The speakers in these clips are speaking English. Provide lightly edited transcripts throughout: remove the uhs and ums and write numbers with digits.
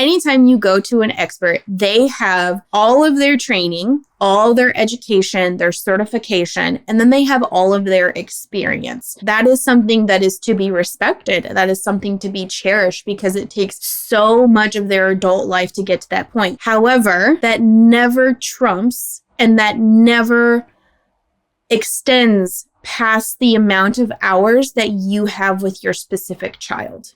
anytime you go to an expert, they have all of their training, all their education, their certification, and then they have all of their experience. That is something that is to be respected. That is something to be cherished because it takes so much of their adult life to get to that point. However, that never trumps and that never extends past the amount of hours that you have with your specific child.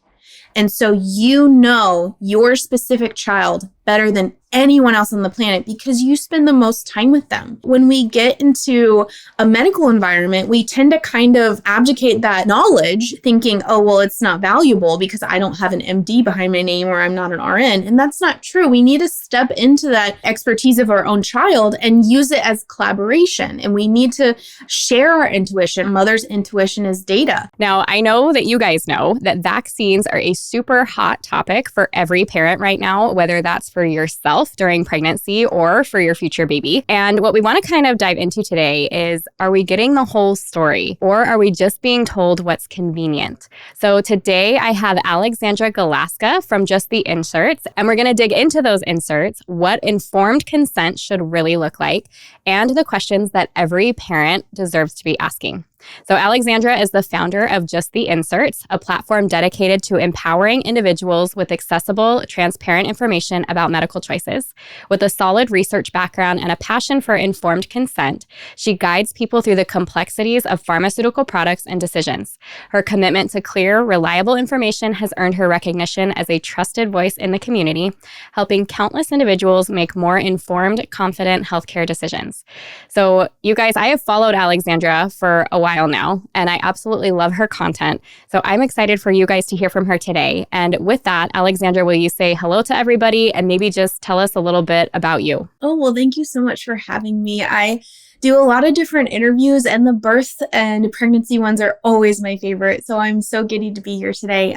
And so you know your specific child better than anyone else on the planet because you spend the most time with them. When we get into a medical environment, we tend to kind of abdicate that knowledge thinking, oh, well, it's not valuable because I don't have an MD behind my name or I'm not an RN. And that's not true. We need to step into that expertise of our own child and use it as collaboration. And we need to share our intuition. Mother's intuition is data. Now, I know that you guys know that vaccines are a super hot topic for every parent right now, whether that's for yourself during pregnancy or for your future baby. And what we want to kind of dive into today is, are we getting the whole story or are we just being told what's convenient? So today I have Alexandra Galaska from Just the Inserts, and we're going to dig into those inserts, what informed consent should really look like, and the questions that every parent deserves to be asking. So Alexandra is the founder of Just the Inserts, a platform dedicated to empowering individuals with accessible, transparent information about medical choices. With a solid research background and a passion for informed consent, she guides people through the complexities of pharmaceutical products and decisions. Her commitment to clear, reliable information has earned her recognition as a trusted voice in the community, helping countless individuals make more informed, confident healthcare decisions. So you guys, I have followed Alexandra for a while now, and I absolutely love her content. So I'm excited for you guys to hear from her today. And with that, Alexandra, will you say hello to everybody and maybe just tell us a little bit about you? Oh, well, thank you so much for having me. I do a lot of different interviews, and the birth and pregnancy ones are always my favorite. So I'm so giddy to be here today.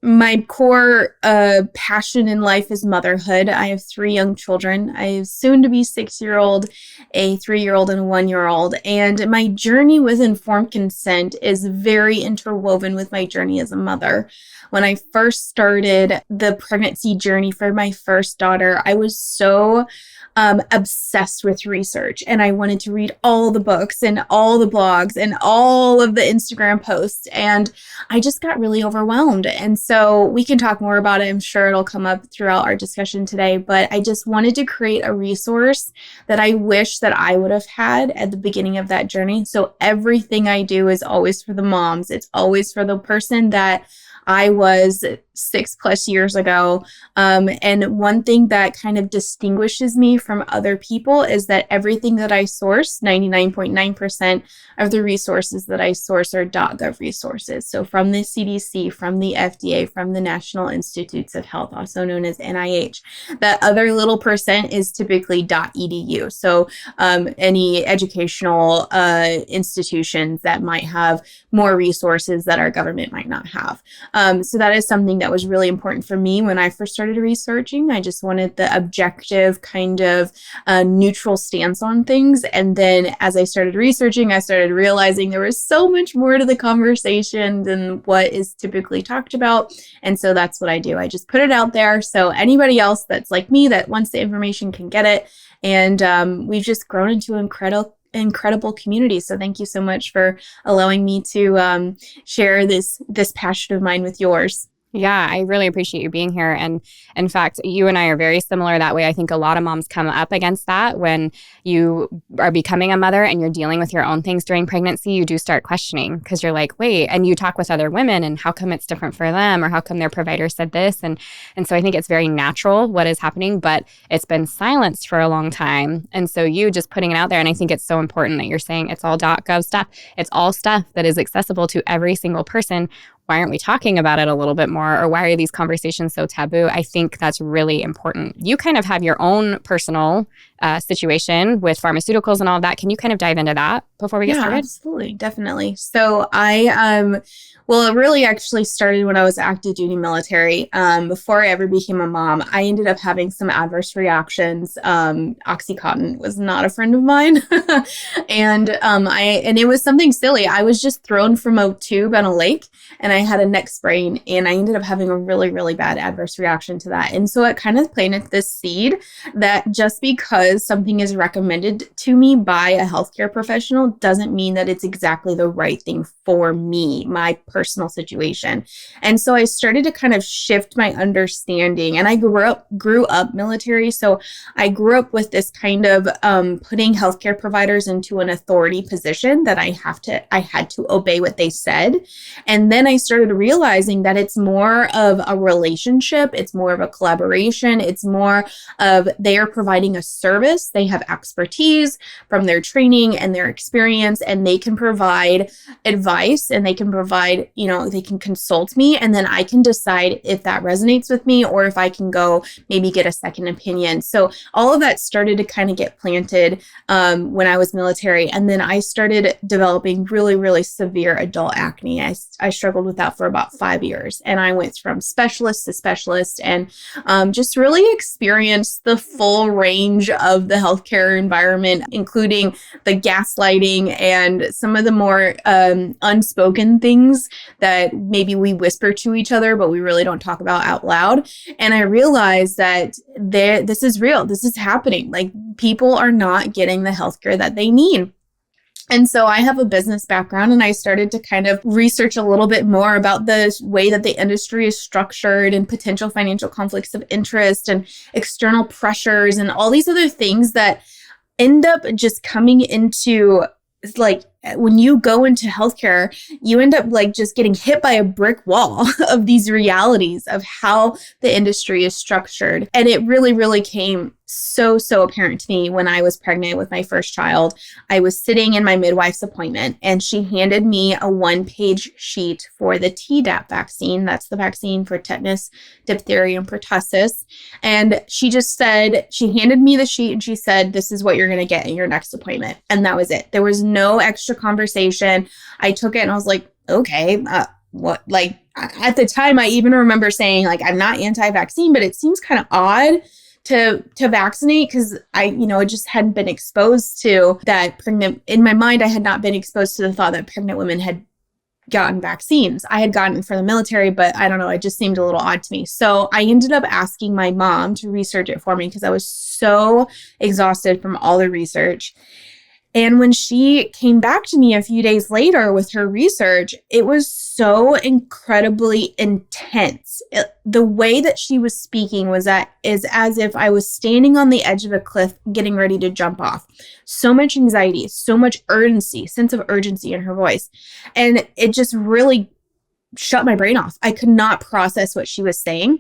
My core passion in life is motherhood. I have 3 young children. I have soon to be 6-year-old, a 3-year-old, and a 1-year-old. And my journey with informed consent is very interwoven with my journey as a mother. When I first started the pregnancy journey for my first daughter, I was so obsessed with research, and I wanted to read all the books and all the blogs and all of the Instagram posts, and I just got really overwhelmed. And so we can talk more about it. I'm sure it'll come up throughout our discussion today, but I just wanted to create a resource that I wish that I would have had at the beginning of that journey. So everything I do is always for the moms. It's always for the person that I was 6+ years ago. And one thing that kind of distinguishes me from other people is that everything that I source, 99.9% of the resources that I source are .gov resources. So from the CDC, from the FDA, from the National Institutes of Health, also known as NIH. That other little percent is typically .edu. So any educational institutions that might have more resources that our government might not have. So that is something that was really important for me when I first started researching. I just wanted the objective kind of neutral stance on things. And then as I started researching, I started realizing there was so much more to the conversation than what is typically talked about. And so that's what I do. I just put it out there so anybody else that's like me that wants the information can get it. And we've just grown into an incredible community. So thank you so much for allowing me to share this passion of mine with yours. Yeah, I really appreciate you being here. And in fact, you and I are very similar that way. I think a lot of moms come up against that when you are becoming a mother and you're dealing with your own things during pregnancy. You do start questioning because you're like, wait, and you talk with other women and how come it's different for them or how come their provider said this? And so I think it's very natural what is happening, but it's been silenced for a long time. And so you just putting it out there, and I think it's so important that you're saying it's all .gov stuff. It's all stuff that is accessible to every single person. Why aren't we talking about it a little bit more? Or why are these conversations so taboo? I think that's really important. You kind of have your own personal situation with pharmaceuticals and all of that. Can you kind of dive into that? before we get Yeah, started? absolutely. Definitely. So well, it really actually started when I was active duty military. Before I ever became a mom, I ended up having some adverse reactions. Oxycontin was not a friend of mine. And it was something silly. I was just thrown from a tube on a lake and I had a neck sprain and I ended up having a really, really bad adverse reaction to that. And so it kind of planted this seed that just because something is recommended to me by a healthcare professional doesn't mean that it's exactly the right thing for me, my personal situation. And so I started to kind of shift my understanding. And I grew up military. So I grew up with this kind of putting healthcare providers into an authority position that I had to obey what they said. And then I started realizing that it's more of a relationship. It's more of a collaboration. It's more of they are providing a service. They have expertise from their training and their experience, and they can provide advice and they can provide, they can consult me, and then I can decide if that resonates with me or if I can go maybe get a second opinion. So all of that started to kind of get planted when I was military. And then I started developing really, really severe adult acne. I struggled with that for about 5 years. And I went from specialist to specialist and just really experienced the full range of the healthcare environment, including the gaslighting and some of the more unspoken things that maybe we whisper to each other, but we really don't talk about out loud. And I realized that this is real. This is happening. Like, people are not getting the healthcare that they need. And so I have a business background and I started to kind of research a little bit more about the way that the industry is structured and potential financial conflicts of interest and external pressures and all these other things that end up just coming into, like, when you go into healthcare, you end up like just getting hit by a brick wall of these realities of how the industry is structured. And it really, really came so apparent to me when I was pregnant with my first child. I was sitting in my midwife's appointment and she handed me a 1-page sheet for the Tdap vaccine. That's the vaccine for tetanus, diphtheria, and pertussis. And she handed me the sheet and she said, "This is what you're going to get in your next appointment." And that was it. There was no extra conversation. I took it and I was like, okay, what? Like, at the time, I even remember saying, like, I'm not anti-vaccine, but it seems kind of odd to vaccinate because I just hadn't been exposed to that pregnant. In my mind, I had not been exposed to the thought that pregnant women had gotten vaccines. I had gotten it for the military, but I don't know, it just seemed a little odd to me. So I ended up asking my mom to research it for me because I was so exhausted from all the research. And when she came back to me a few days later with her research, it was so incredibly intense. The way that she was speaking is as if I was standing on the edge of a cliff getting ready to jump off. So much anxiety, so much urgency, sense of urgency in her voice. And it just really shut my brain off. I could not process what she was saying.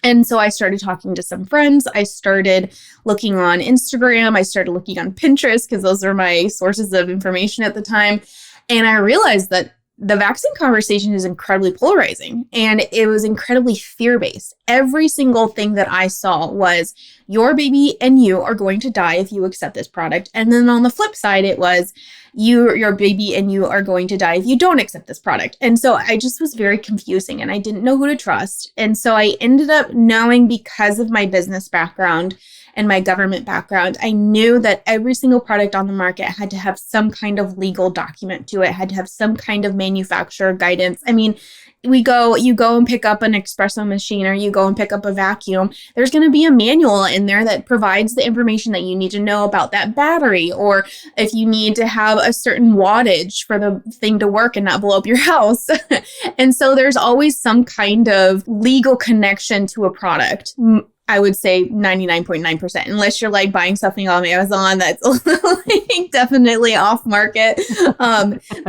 And so I started talking to some friends. I started looking on Instagram. I started looking on Pinterest because those are my sources of information at the time. And I realized that the vaccine conversation is incredibly polarizing and it was incredibly fear-based. Every single thing that I saw was your baby and you are going to die if you accept this product. And then on the flip side, it was your baby and you are going to die if you don't accept this product. And so I just was very confusing and I didn't know who to trust. And so I ended up knowing, because of my business background and my government background, I knew that every single product on the market had to have some kind of legal document to it, had to have some kind of manufacturer guidance. I mean, you go and pick up an espresso machine or you go and pick up a vacuum, there's going to be a manual in there that provides the information that you need to know about that battery, or if you need to have a certain wattage for the thing to work and not blow up your house. And so there's always some kind of legal connection to a product. I would say 99.9%, unless you're like buying something on Amazon that's like definitely off market.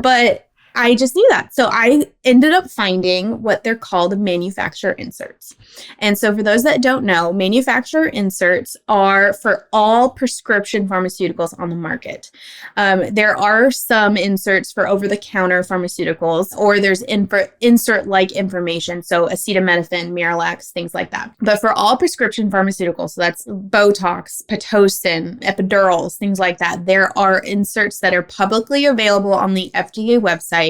But I just knew that. So I ended up finding what they're called manufacturer inserts. And so for those that don't know, manufacturer inserts are for all prescription pharmaceuticals on the market. There are some inserts for over-the-counter pharmaceuticals, or there's insert-like information. So acetaminophen, Miralax, things like that. But for all prescription pharmaceuticals, so that's Botox, Pitocin, epidurals, things like that, there are inserts that are publicly available on the FDA website.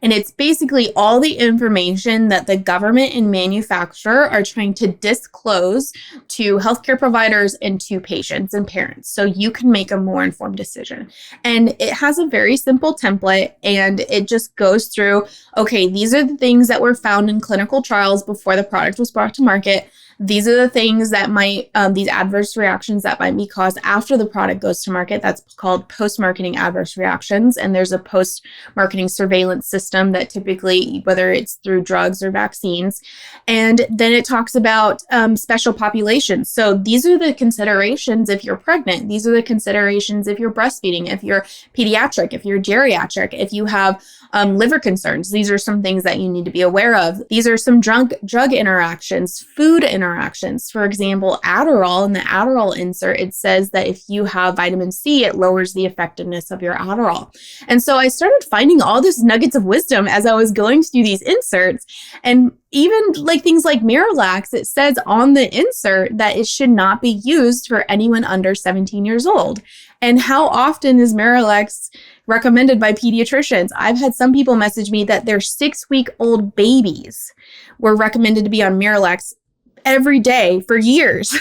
And it's basically all the information that the government and manufacturer are trying to disclose to healthcare providers and to patients and parents, so you can make a more informed decision. And it has a very simple template, and it just goes through, okay, these are the things that were found in clinical trials before the product was brought to market. These are the things that might, these adverse reactions that might be caused after the product goes to market. That's called post-marketing adverse reactions. And there's a post-marketing surveillance system that typically, whether it's through drugs or vaccines. And then it talks about special populations. So these are the considerations if you're pregnant. These are the considerations if you're breastfeeding, if you're pediatric, if you're geriatric, if you have liver concerns. These are some things that you need to be aware of. These are some drug interactions, food interactions. For example, Adderall, in the Adderall insert, it says that if you have vitamin C, it lowers the effectiveness of your Adderall. And so I started finding all these nuggets of wisdom as I was going through these inserts. And even like things like Miralax, it says on the insert that it should not be used for anyone under 17 years old. And how often is Miralax recommended by pediatricians? I've had some people message me that their 6-week-old babies were recommended to be on Miralax every day for years.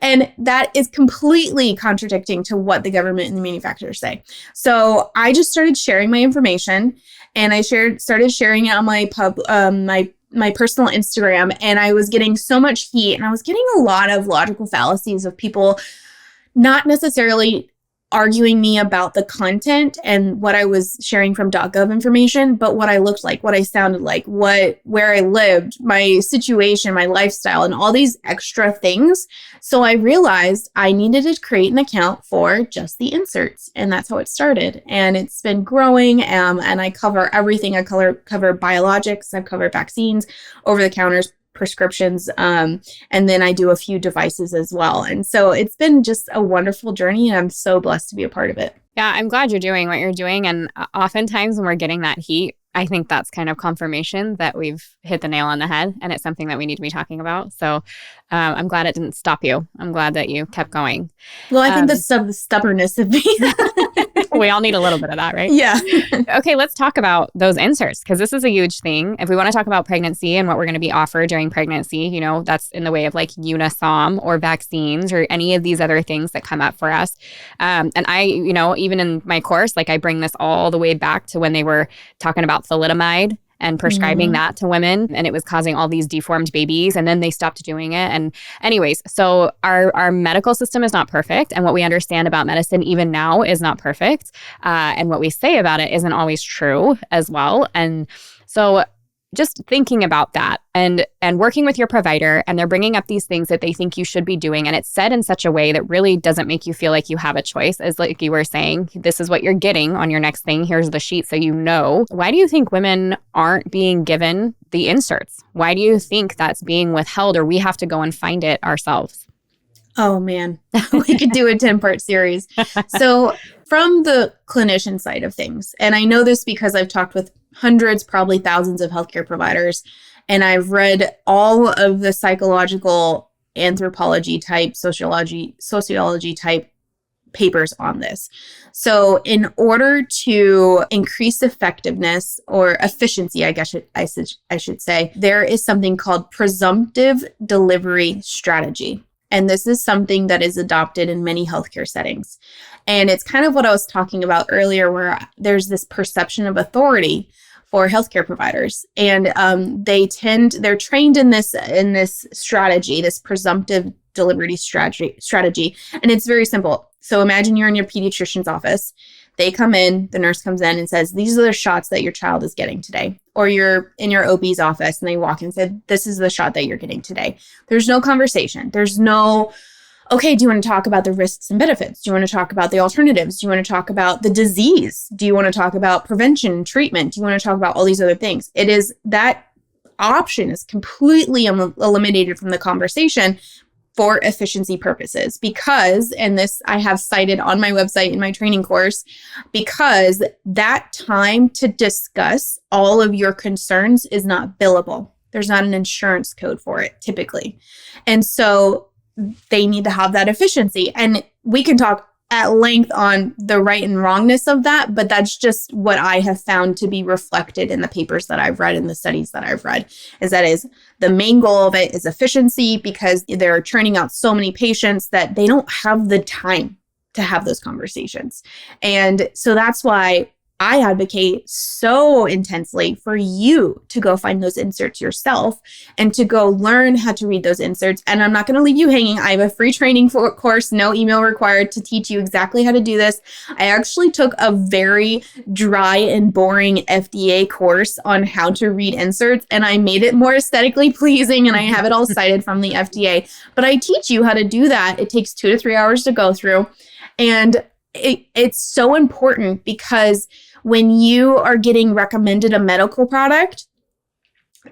And that is completely contradicting to what the government and the manufacturers say. So I just started sharing my information, and I started sharing it on my my personal Instagram, and I was getting so much heat, and I was getting a lot of logical fallacies of people not necessarily arguing me about the content and what I was sharing from .gov information, but what I looked like, what I sounded like, where I lived, my situation, my lifestyle, and all these extra things. So I realized I needed to create an account for just the inserts, and that's how it started. And it's been growing, and I cover everything. I cover biologics, I've covered vaccines, over-the-counters, prescriptions, and then I do a few devices as well. And so it's been just a wonderful journey, and I'm so blessed to be a part of it. Yeah, I'm glad you're doing what you're doing. And oftentimes when we're getting that heat, I think that's kind of confirmation that we've hit the nail on the head, and it's something that we need to be talking about. So I'm glad it didn't stop you. I'm glad that you kept going. Well, I think that's the stubbornness of me. We all need a little bit of that, right? Yeah. Okay, let's talk about those inserts, because this is a huge thing. If we want to talk about pregnancy and what we're going to be offered during pregnancy, that's in the way of like Unisom or vaccines or any of these other things that come up for us. And I, even in my course, like I bring this all the way back to when they were talking about thalidomide and prescribing that to women, and it was causing all these deformed babies, and then they stopped doing it. And anyways, so our medical system is not perfect, and what we understand about medicine even now is not perfect, and what we say about it isn't always true as well. And so just thinking about that and working with your provider, and they're bringing up these things that they think you should be doing, and it's said in such a way that really doesn't make you feel like you have a choice. As like you were saying, this is what you're getting on your next thing. Here's the sheet so you know. Why do you think women aren't being given the inserts? Why do you think that's being withheld, or we have to go and find it ourselves? Oh, man, we could do a 10-part series. So from the clinician side of things, and I know this because I've talked with hundreds, probably thousands of healthcare providers, and I've read all of the psychological, anthropology type, sociology type papers on this. So in order to increase effectiveness or efficiency, I guess I should say, there is something called presumptive delivery strategy. And this is something that is adopted in many healthcare settings. And it's kind of what I was talking about earlier, where there's this perception of authority for healthcare providers. And they're trained in this strategy, this presumptive delivery strategy. And it's very simple. So imagine you're in your pediatrician's office. They come in, the nurse comes in and says, these are the shots that your child is getting today. Or you're in your OB's office and they walk in and say, this is the shot that you're getting today. There's no conversation. There's no Okay, do you want to talk about the risks and benefits? Do you want to talk about the alternatives? Do you want to talk about the disease? Do you want to talk about prevention, treatment? Do you want to talk about all these other things? It is that option is completely eliminated from the conversation for efficiency purposes because, and this I have cited on my website in my training course, because that time to discuss all of your concerns is not billable. There's not an insurance code for it typically. And so they need to have that efficiency. And we can talk at length on the right and wrongness of that, but that's just what I have found to be reflected in the papers that I've read and the studies that I've read, is that is the main goal of it is efficiency, because they're churning out so many patients that they don't have the time to have those conversations. And so that's why I advocate so intensely for you to go find those inserts yourself and to go learn how to read those inserts. And I'm not going to leave you hanging. I have a free training course, no email required, to teach you exactly how to do this. I actually took a very dry and boring FDA course on how to read inserts, and I made it more aesthetically pleasing, and I have it all cited from the FDA. But I teach you how to do that. It takes 2 to 3 hours to go through. And it's so important, because when you are getting recommended a medical product,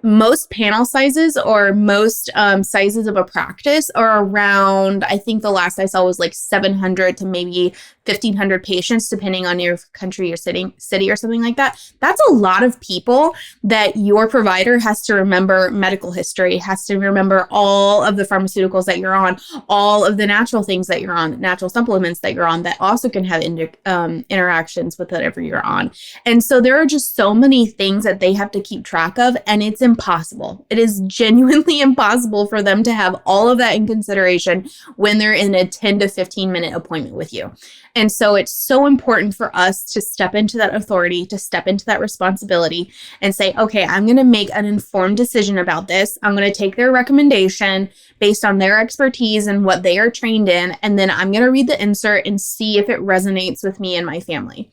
most panel sizes or most sizes of a practice are around, I think the last I saw was like 700 to maybe 1,500 patients, depending on your country or city or something like that. That's a lot of people that your provider has to remember medical history, has to remember all of the pharmaceuticals that you're on, all of the natural things that you're on, natural supplements that you're on that also can have interactions with whatever you're on. And so there are just so many things that they have to keep track of, and it's impossible. It is genuinely impossible for them to have all of that in consideration when they're in a 10 to 15 minute appointment with you. And so it's so important for us to step into that authority, to step into that responsibility and say, okay, I'm going to make an informed decision about this. I'm going to take their recommendation based on their expertise and what they are trained in. And then I'm going to read the insert and see if it resonates with me and my family.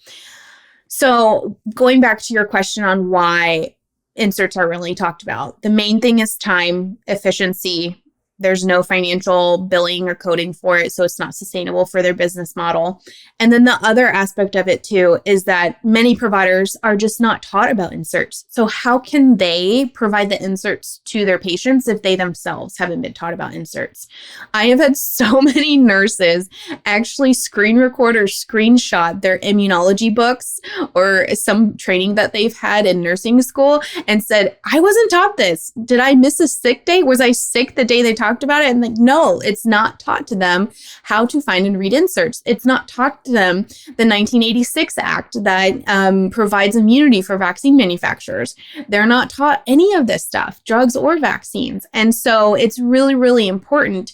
So going back to your question on why inserts are really talked about, the main thing is time, efficiency. There's no financial billing or coding for it, so it's not sustainable for their business model. And then the other aspect of it too is that many providers are just not taught about inserts. So how can they provide the inserts to their patients if they themselves haven't been taught about inserts? I have had so many nurses actually screen record or screenshot their immunology books or some training that they've had in nursing school and said, I wasn't taught this. Did I miss a sick day? Was I sick the day they talked about it? And like, no, it's not taught to them how to find and read inserts. It's not taught to them the 1986 Act that provides immunity for vaccine manufacturers. They're not taught any of this stuff, drugs or vaccines. And so it's really, really important,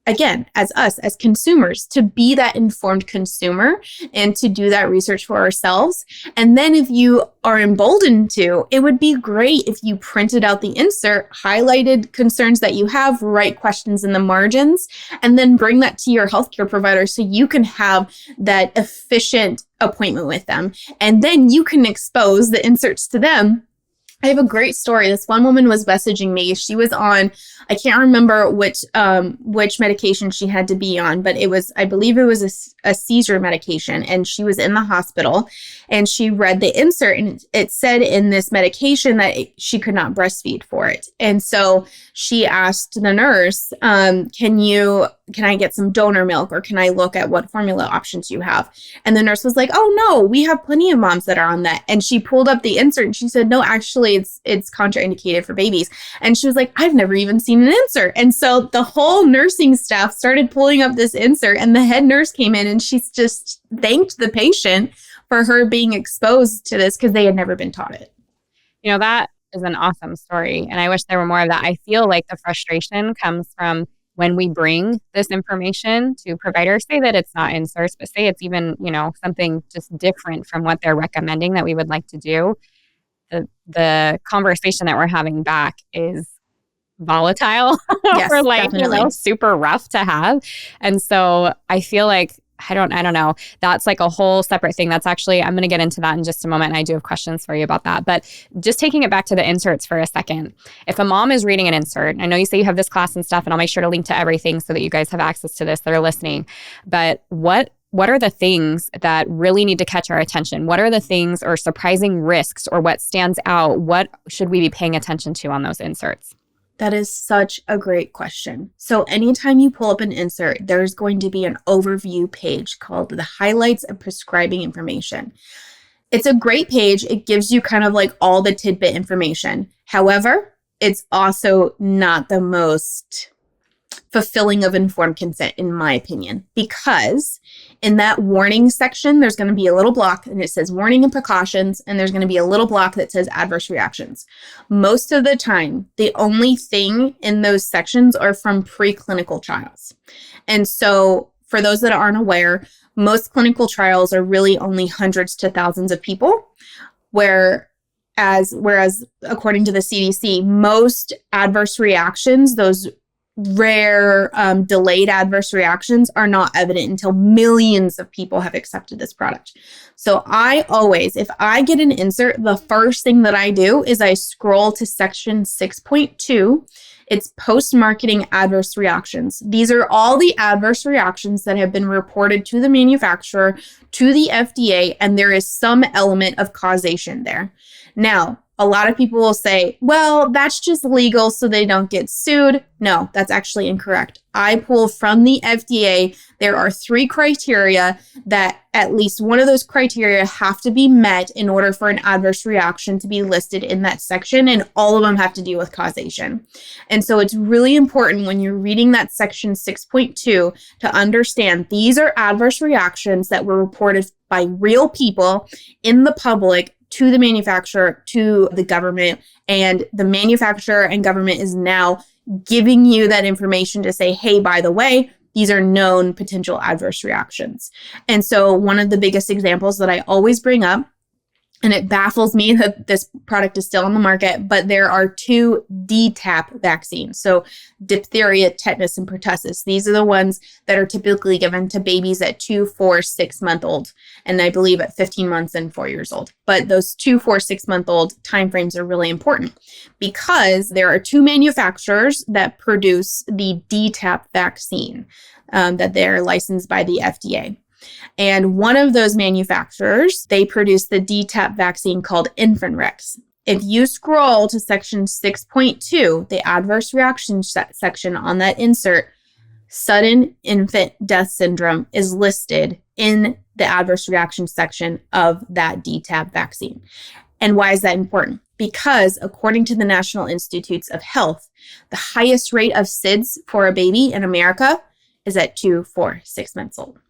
again, as us, as consumers, to be that informed consumer and to do that research for ourselves. And then if you are emboldened to, it would be great if you printed out the insert, highlighted concerns that you have, write questions in the margins, and then bring that to your healthcare provider so you can have that efficient appointment with them. And then you can expose the inserts to them. I have a great story. This one woman was messaging me. She was on, I can't remember which medication she had to be on, but it was, I believe it was a seizure medication, and she was in the hospital, and she read the insert, and it said in this medication that she could not breastfeed for it. And so she asked the nurse, can I get some donor milk, or can I look at what formula options you have? And the nurse was like, oh no, we have plenty of moms that are on that. And she pulled up the insert and she said, no, actually it's contraindicated for babies. And she was like, I've never even seen an insert. And so the whole nursing staff started pulling up this insert, and the head nurse came in and she just thanked the patient for her being exposed to this because they had never been taught it. You know, that is an awesome story. And I wish there were more of that. I feel like the frustration comes from when we bring this information to providers, say that it's not inserts, but say it's even, something just different from what they're recommending that we would like to do. The conversation that we're having back is volatile yes, or definitely. super rough to have. And so I feel like I don't know. That's like a whole separate thing. That's actually, I'm going to get into that in just a moment. And I do have questions for you about that. But just taking it back to the inserts for a second. If a mom is reading an insert, I know you say you have this class and stuff, and I'll make sure to link to everything so that you guys have access to this that are listening. But what are the things that really need to catch our attention? What are the things or surprising risks or what stands out? What should we be paying attention to on those inserts? That is such a great question. So anytime you pull up an insert, there's going to be an overview page called the highlights of prescribing information. It's a great page. It gives you kind of like all the tidbit information. However, it's also not the most fulfilling of informed consent, in my opinion, because in that warning section, there's going to be a little block and it says warning and precautions, and there's going to be a little block that says adverse reactions. Most of the time, the only thing in those sections are from preclinical trials. And so for those that aren't aware, most clinical trials are really only hundreds to thousands of people, whereas according to the CDC, most adverse reactions, those rare delayed adverse reactions, are not evident until millions of people have accepted this product. So I always, if I get an insert, the first thing that I do is I scroll to section 6.2. It's post-marketing adverse reactions. These are all the adverse reactions that have been reported to the manufacturer, to the FDA, and there is some element of causation there. Now, a lot of people will say, well, that's just legal so they don't get sued. No, that's actually incorrect. I pull from the FDA. There are 3 criteria that at least one of those criteria have to be met in order for an adverse reaction to be listed in that section, and all of them have to do with causation. And so it's really important when you're reading that section 6.2 to understand these are adverse reactions that were reported by real people in the public to the manufacturer, to the government, and the manufacturer and government is now giving you that information to say, hey, by the way, these are known potential adverse reactions. And so one of the biggest examples that I always bring up, and it baffles me that this product is still on the market, but there are 2 DTaP vaccines. So diphtheria, tetanus, and pertussis. These are the ones that are typically given to babies at 2, 4, 6 month old, and I believe at 15 months and 4 years old. But those 2, 4, 6 month old timeframes are really important because there are 2 manufacturers that produce the DTaP vaccine that they're licensed by the FDA. And one of those manufacturers, they produce the DTaP vaccine called Infanrix. If you scroll to section 6.2, the adverse reaction section on that insert, sudden infant death syndrome is listed in the adverse reaction section of that DTaP vaccine. And why is that important? Because according to the National Institutes of Health, the highest rate of SIDS for a baby in America is at 2, 4, 6 months old.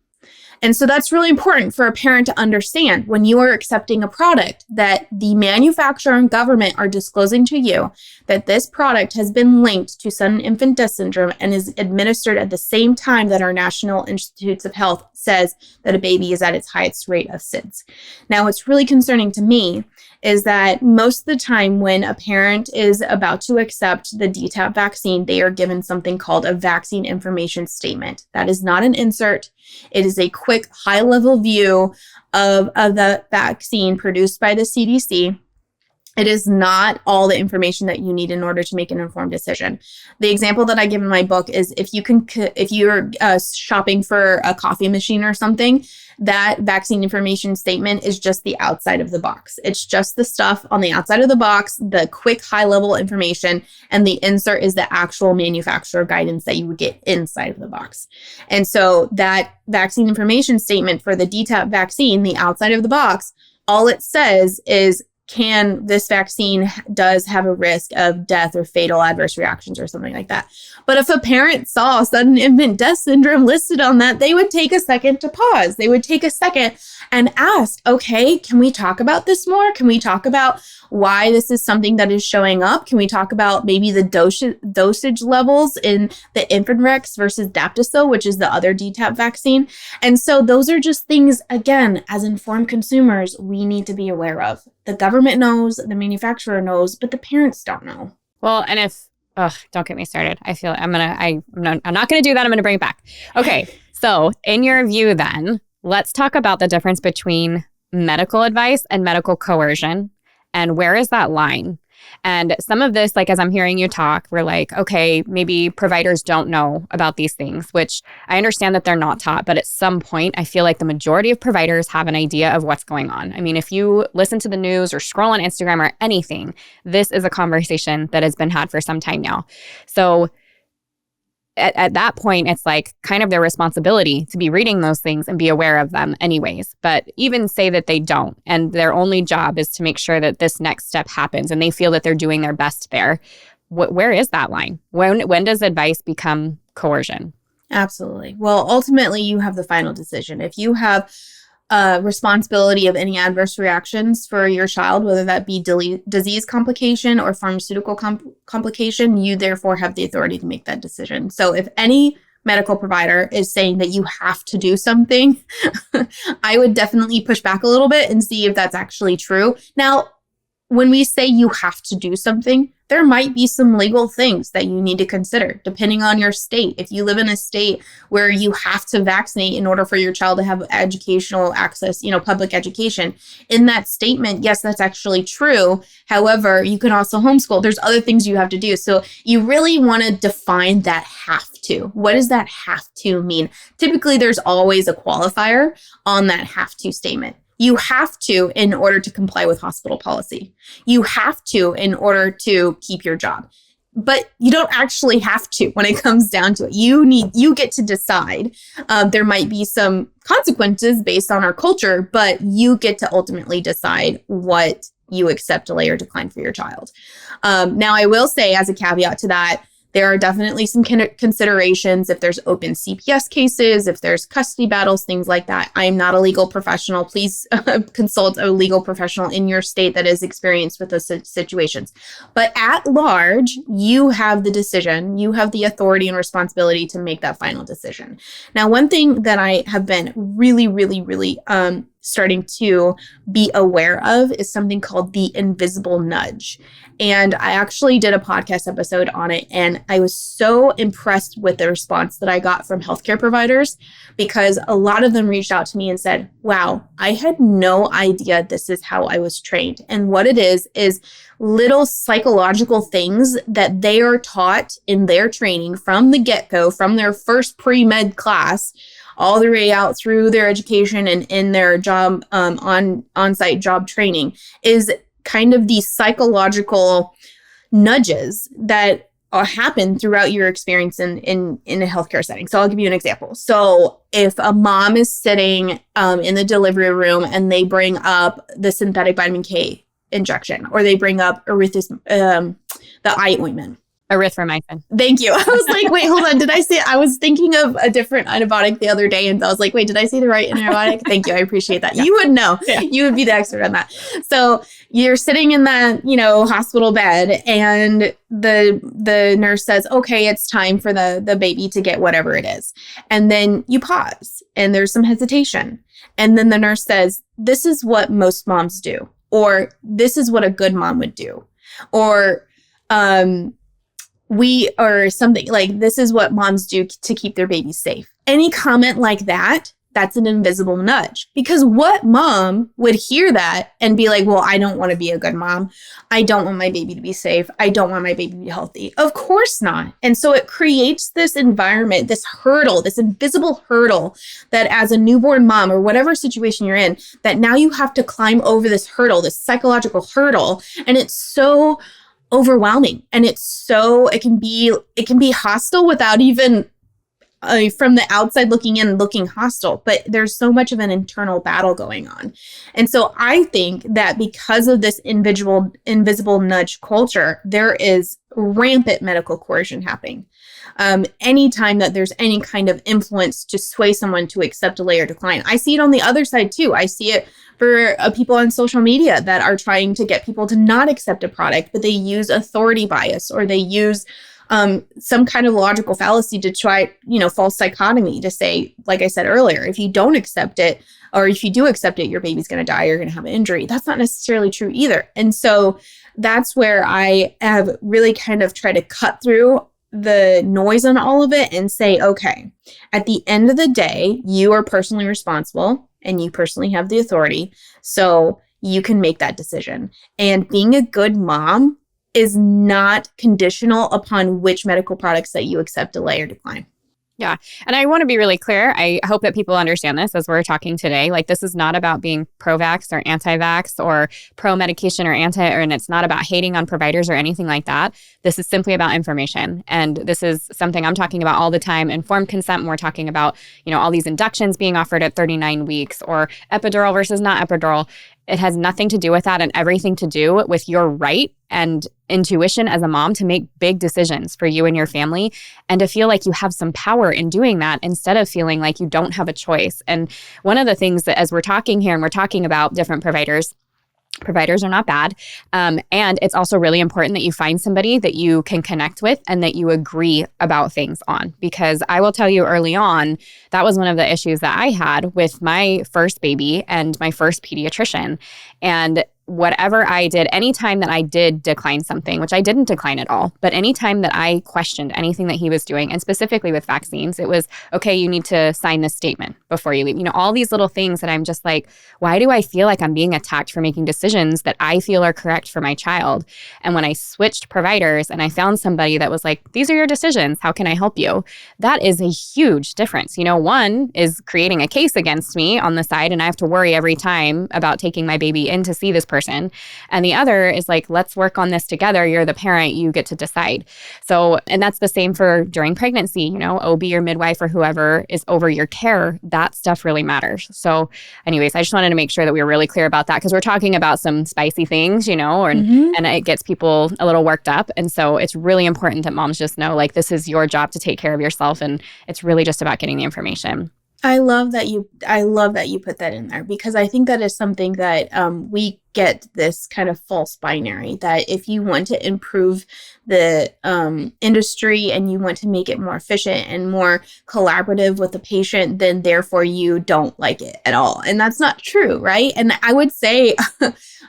And so that's really important for a parent to understand when you are accepting a product that the manufacturer and government are disclosing to you that this product has been linked to sudden infant death syndrome and is administered at the same time that our National Institutes of Health says that a baby is at its highest rate of SIDS. Now, what's really concerning to me is that most of the time when a parent is about to accept the DTaP vaccine, they are given something called a vaccine information statement. That is not an insert. It is a quick high-level view of the vaccine produced by the CDC. It is not all the information that you need in order to make an informed decision. The example that I give in my book is if you're shopping for a coffee machine or something, that vaccine information statement is just the outside of the box. It's just the stuff on the outside of the box, the quick high-level information, and the insert is the actual manufacturer guidance that you would get inside of the box. And so that vaccine information statement for the DTaP vaccine, the outside of the box, all it says is, this vaccine does have a risk of death or fatal adverse reactions or something like that. But if a parent saw sudden infant death syndrome listed on that, they would take a second to pause. They would take a second and ask, okay, can we talk about this more? Can we talk about why this is something that is showing up? Can we talk about maybe the dosage levels in the Infanrix versus Daptosil, which is the other DTaP vaccine? And so those are just things, again, as informed consumers, we need to be aware of. The government knows, the manufacturer knows, but the parents don't know. Well, and don't get me started. I feel I'm not going to do that. I'm going to bring it back. Okay. So, in your view, then, let's talk about the difference between medical advice and medical coercion. And where is that line? And some of this, like as I'm hearing you talk, we're like, okay, maybe providers don't know about these things, which I understand that they're not taught. But at some point, I feel like the majority of providers have an idea of what's going on. I mean, if you listen to the news or scroll on Instagram or anything, this is a conversation that has been had for some time now. So at that point, it's like kind of their responsibility to be reading those things and be aware of them anyways. But even say that they don't, and their only job is to make sure that this next step happens and they feel that they're doing their best there. Where is that line? When does advice become coercion? Absolutely. Well, ultimately, you have the final decision. If you have responsibility of any adverse reactions for your child, whether that be disease complication or pharmaceutical complication, you therefore have the authority to make that decision. So if any medical provider is saying that you have to do something, I would definitely push back a little bit and see if that's actually true. Now, when we say you have to do something, there might be some legal things that you need to consider depending on your state. If you live in a state where you have to vaccinate in order for your child to have educational access, public education, in that statement, yes, that's actually true. However, you can also homeschool. There's other things you have to do. So you really want to define that have to. What does that have to mean? Typically, there's always a qualifier on that have to statement. You have to in order to comply with hospital policy. You have to in order to keep your job. But you don't actually have to when it comes down to it. You get to decide. There might be some consequences based on our culture, but you get to ultimately decide what you accept, delay, or decline for your child. Now, I will say as a caveat to that, there are definitely some considerations if there's open CPS cases, if there's custody battles, things like that. I am not a legal professional. Please consult a legal professional in your state that is experienced with those situations. But at large, you have the decision, you have the authority and responsibility to make that final decision. Now, one thing that I have been really starting to be aware of is something called the invisible nudge. And I actually did a podcast episode on it, and I was so impressed with the response that I got from healthcare providers because a lot of them reached out to me and said, wow, I had no idea this is how I was trained. And what it is little psychological things that they are taught in their training from the get-go, from their first pre-med class, all the way out through their education and in their job on-site job training, is kind of these psychological nudges that happen throughout your experience in a healthcare setting. So I'll give you an example. So if a mom is sitting in the delivery room and they bring up the synthetic vitamin K injection, or they bring up the eye ointment. Erythromycin. Thank you. I was like, wait, hold on. Did I say, I was thinking of a different antibiotic the other day, and I was like, wait, did I say the right antibiotic? Thank you. I appreciate that. Yeah. You would know. Yeah. You would be the expert on that. So you're sitting in that, hospital bed, and the nurse says, okay, it's time for the baby to get whatever it is. And then you pause and there's some hesitation. And then the nurse says, this is what most moms do, or this is what a good mom would do, or, or something like, this is what moms do to keep their babies safe. Any comment like that, that's an invisible nudge. Because what mom would hear that and be like, well, I don't want to be a good mom. I don't want my baby to be safe. I don't want my baby to be healthy. Of course not. And so it creates this environment, this hurdle, this invisible hurdle that as a newborn mom or whatever situation you're in, that now you have to climb over this hurdle, this psychological hurdle. And it's so overwhelming, and it can be hostile without even from the outside looking in looking hostile, but there's so much of an internal battle going on. And so I think that because of this invisible nudge culture, there is rampant medical coercion happening. Anytime that there's any kind of influence to sway someone to accept, delay, or decline. I see it on the other side too. I see it for people on social media that are trying to get people to not accept a product, but they use authority bias, or they use some kind of logical fallacy to try, false dichotomy to say, like I said earlier, if you don't accept it, or if you do accept it, your baby's going to die, you're going to have an injury. That's not necessarily true either. And so that's where I have really kind of tried to cut through the noise on all of it and say, okay, at the end of the day, you are personally responsible and you personally have the authority. So you can make that decision. And being a good mom is not conditional upon which medical products that you accept, delay, or decline. Yeah. And I want to be really clear. I hope that people understand this as we're talking today. Like, this is not about being pro-vax or anti-vax or pro-medication or and it's not about hating on providers or anything like that. This is simply about information. And this is something I'm talking about all the time. Informed consent, when we're talking about, all these inductions being offered at 39 weeks or epidural versus not epidural. It has nothing to do with that and everything to do with your right and intuition as a mom to make big decisions for you and your family and to feel like you have some power in doing that instead of feeling like you don't have a choice. And one of the things that as we're talking here and we're talking about different providers are not bad. And it's also really important that you find somebody that you can connect with and that you agree about things on. Because I will tell you early on, that was one of the issues that I had with my first baby and my first pediatrician. And whatever I did, anytime that I did decline something, which I didn't decline at all, but anytime that I questioned anything that he was doing, and specifically with vaccines, it was, okay, you need to sign this statement before you leave. All these little things that I'm just like, why do I feel like I'm being attacked for making decisions that I feel are correct for my child? And when I switched providers and I found somebody that was like, these are your decisions, how can I help you? That is a huge difference. One is creating a case against me on the side, and I have to worry every time about taking my baby in to see this person. And the other is like, let's work on this together. You're the parent, you get to decide. So, and that's the same for during pregnancy, OB or midwife or whoever is over your care, that stuff really matters. So anyways, I just wanted to make sure that we were really clear about that because we're talking about some spicy things, and it gets people a little worked up. And so it's really important that moms just know, like, this is your job to take care of yourself. And it's really just about getting the information. I love that you put that in there because I think that is something that we get this kind of false binary that if you want to improve the industry and you want to make it more efficient and more collaborative with the patient, then therefore you don't like it at all. And that's not true, right? And I would say,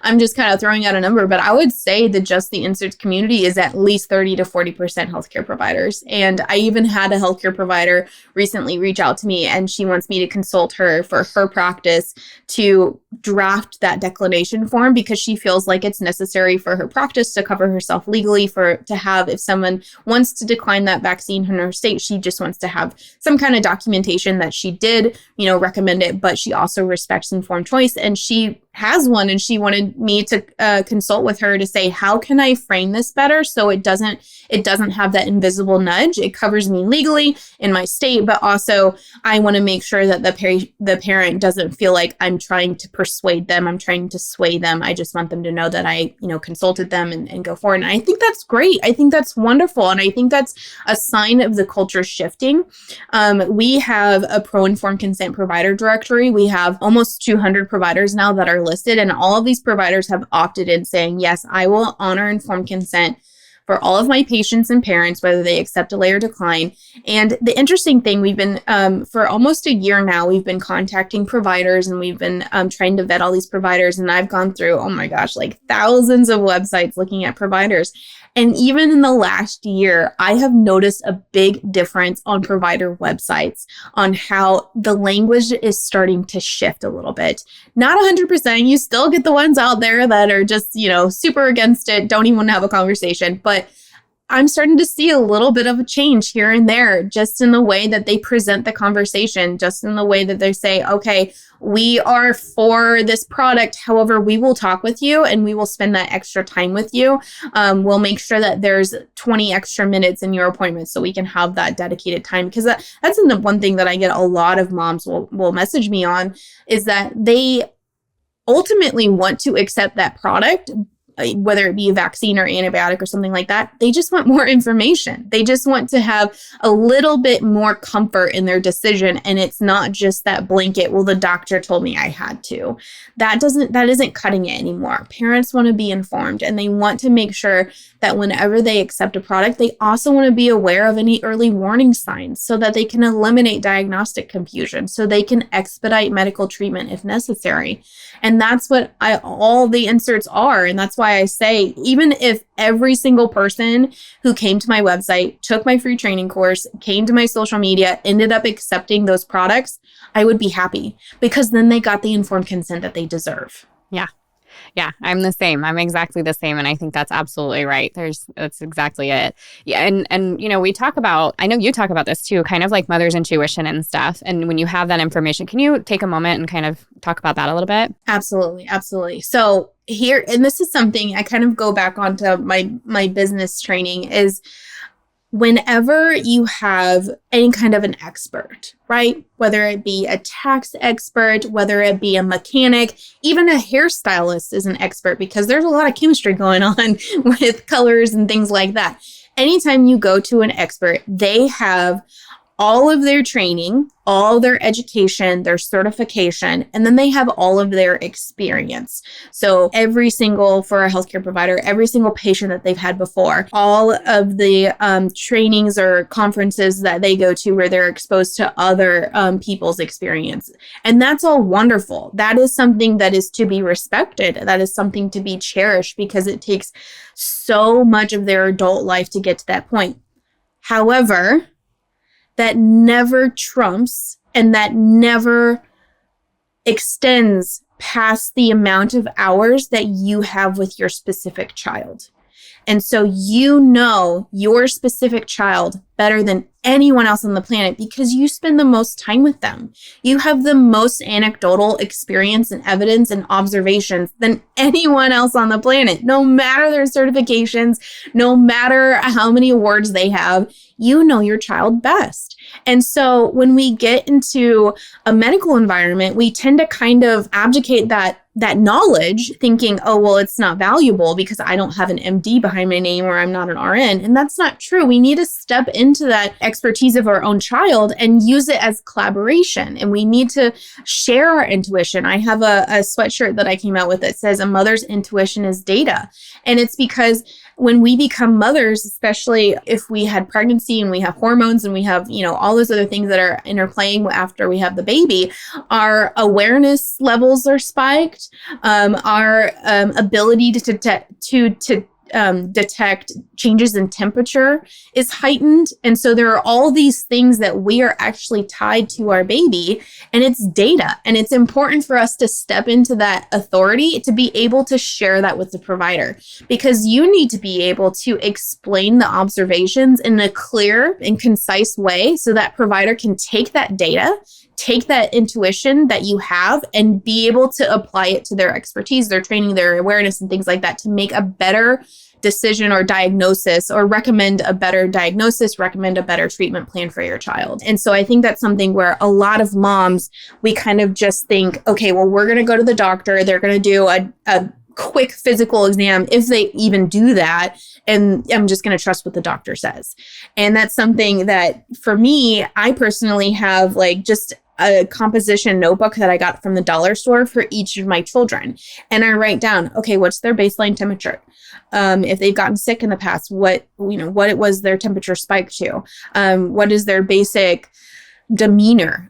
I'm just kind of throwing out a number, but I would say that just the inserts community is at least 30 to 40% healthcare providers. And I even had a healthcare provider recently reach out to me and she wants me to consult her for her practice to draft that declination form because she feels like it's necessary for her practice to cover herself legally to have, if someone wants to decline that vaccine in her state, she just wants to have some kind of documentation that she did, recommend it, but she also respects informed choice. And she has one and she wanted me to consult with her to say, how can I frame this better so it doesn't have that invisible nudge? It covers me legally in my state, but also I want to make sure that the parent doesn't feel like I'm trying to persuade them, I'm trying to sway them. I just want them to know that I, consulted them and go forward. And I think that's great. I think that's wonderful. And I think that's a sign of the culture shifting. We have a pro-informed consent provider directory. We have almost 200 providers now that are listed, and all of these providers have opted in saying, yes, I will honor informed consent for all of my patients and parents, whether they accept, delay, or decline. And the interesting thing, we've been, for almost a year now, we've been contacting providers and we've been trying to vet all these providers. And I've gone through, oh my gosh, like thousands of websites looking at providers. And even in the last year, I have noticed a big difference on provider websites on how the language is starting to shift a little bit. Not 100%. You still get the ones out there that are just, super against it, don't even have a conversation. But I'm starting to see a little bit of a change here and there, just in the way that they present the conversation, just in the way that they say, okay, we are for this product. However, we will talk with you and we will spend that extra time with you. We'll make sure that there's 20 extra minutes in your appointment so we can have that dedicated time. Because that's the one thing that I get a lot of moms will message me on is that they ultimately want to accept that product, whether it be a vaccine or antibiotic or something like that. They just want more information. They just want to have a little bit more comfort in their decision. And it's not just that blanket, well, the doctor told me I had to. That isn't cutting it anymore. Parents want to be informed and they want to make sure that whenever they accept a product, they also want to be aware of any early warning signs so that they can eliminate diagnostic confusion, so they can expedite medical treatment if necessary. And that's what all the inserts are. And that's why why I say, even if every single person who came to my website, took my free training course, came to my social media, ended up accepting those products, I would be happy because then they got the informed consent that they deserve. Yeah. Yeah, I'm the same. I'm exactly the same. And I think that's absolutely right. That's exactly it. Yeah. And, we talk about, I know you talk about this too, kind of like mother's intuition and stuff. And when you have that information, can you take a moment and kind of talk about that a little bit? Absolutely. Absolutely. So here, and this is something I kind of go back onto my business training is whenever you have any kind of an expert, right? Whether it be a tax expert, whether it be a mechanic, even a hairstylist is an expert because there's a lot of chemistry going on with colors and things like that. Anytime you go to an expert, they have all of their training, all their education, their certification, and then they have all of their experience. So for a healthcare provider, every single patient that they've had before, all of the trainings or conferences that they go to where they're exposed to other people's experience. And that's all wonderful. That is something that is to be respected. That is something to be cherished because it takes so much of their adult life to get to that point. However, that never trumps and that never extends past the amount of hours that you have with your specific child. And so you know your specific child better than anyone else on the planet because you spend the most time with them. You have the most anecdotal experience and evidence and observations than anyone else on the planet. No matter their certifications, no matter how many awards they have, you know your child best. And so when we get into a medical environment, we tend to kind of abdicate that knowledge thinking, oh, well, it's not valuable because I don't have an MD behind my name or I'm not an RN. And that's not true. We need to step into that expertise of our own child and use it as collaboration. And we need to share our intuition. I have a sweatshirt that I came out with that says a mother's intuition is data. And it's because when we become mothers, especially if we had pregnancy and we have hormones and we have, all those other things that are interplaying after we have the baby, our awareness levels are spiked. Our ability to detect changes in temperature is heightened. And so there are all these things that we are actually tied to our baby, and it's data. And it's important for us to step into that authority to be able to share that with the provider, because you need to be able to explain the observations in a clear and concise way so that provider can take that data, take that intuition that you have and be able to apply it to their expertise, their training, their awareness, and things like that to make a better decision or diagnosis, or recommend a better diagnosis, recommend a better treatment plan for your child. And so I think that's something where a lot of moms, we kind of just think, okay, well, we're going to go to the doctor. They're going to do a quick physical exam, if they even do that. And I'm just going to trust what the doctor says. And that's something that for me, I personally have just a composition notebook that I got from the dollar store for each of my children. And I write down, okay, what's their baseline temperature? If they've gotten sick in the past, what it was their temperature spiked to? What is their basic demeanor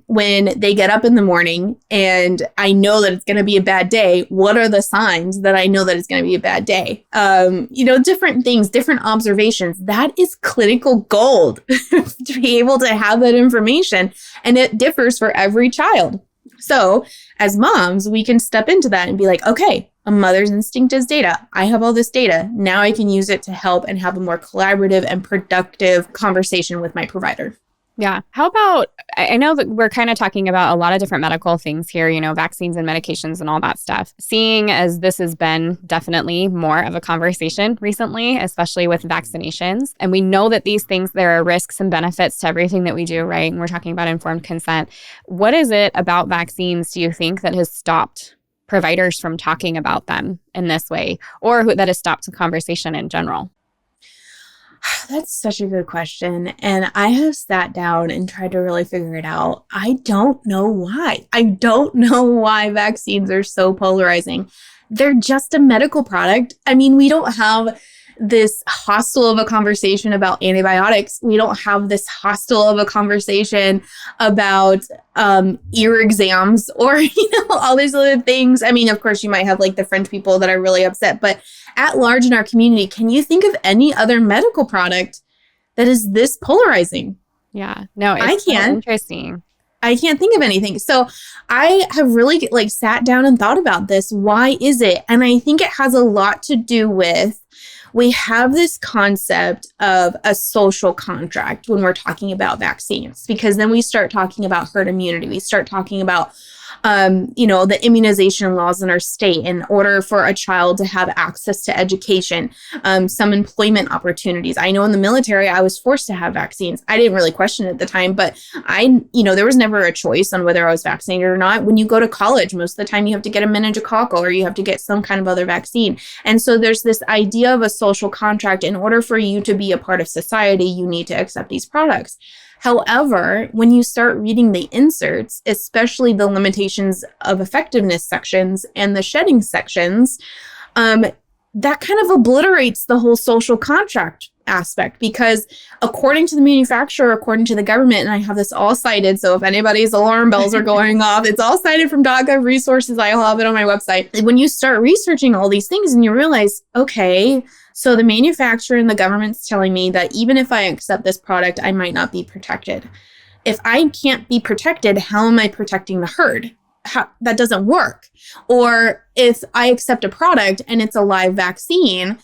when they get up in the morning and I know that it's going to be a bad day? What are the signs that I know that it's going to be a bad day? Different things, different observations. That is clinical gold to be able to have that information. And it differs for every child. So as moms, we can step into that and be like, okay, a mother's instinct is data. I have all this data. Now I can use it to help and have a more collaborative and productive conversation with my provider. Yeah. How about, I know that we're kind of talking about a lot of different medical things here, vaccines and medications and all that stuff. Seeing as this has been definitely more of a conversation recently, especially with vaccinations. And we know that these things, there are risks and benefits to everything that we do, right? And we're talking about informed consent. What is it about vaccines, do you think, that has stopped providers from talking about them in this way, or that has stopped the conversation in general? That's such a good question. And I have sat down and tried to really figure it out. I don't know why. I don't know why vaccines are so polarizing. They're just a medical product. I mean, we don't have this hostile of a conversation about antibiotics. We don't have this hostile of a conversation about ear exams or, all these other things. I mean, of course, you might have like the French people that are really upset, but at large in our community, can you think of any other medical product that is this polarizing? Yeah, no, I it's so can. interesting. I can't think of anything. So I have really like sat down and thought about this. Why is it? And I think it has a lot to do with we have this concept of a social contract when we're talking about vaccines, because then we start talking about herd immunity. We start talking about the immunization laws in our state in order for a child to have access to education, some employment opportunities. I know in the military, I was forced to have vaccines. I didn't really question it at the time, but there was never a choice on whether I was vaccinated or not. When you go to college, most of the time you have to get a meningococcal or you have to get some kind of other vaccine. And so there's this idea of a social contract. In order for you to be a part of society, you need to accept these products. However, when you start reading the inserts, especially the limitations of effectiveness sections and the shedding sections, that kind of obliterates the whole social contract aspect, because according to the manufacturer, according to the government, and I have this all cited, so if anybody's alarm bells are going off, it's all cited from .gov resources. I'll have it on my website. When you start researching all these things and you realize, okay, so the manufacturer and the government's telling me that even if I accept this product, I might not be protected. If I can't be protected, how am I protecting the herd? That doesn't work. Or if I accept a product and it's a live vaccine,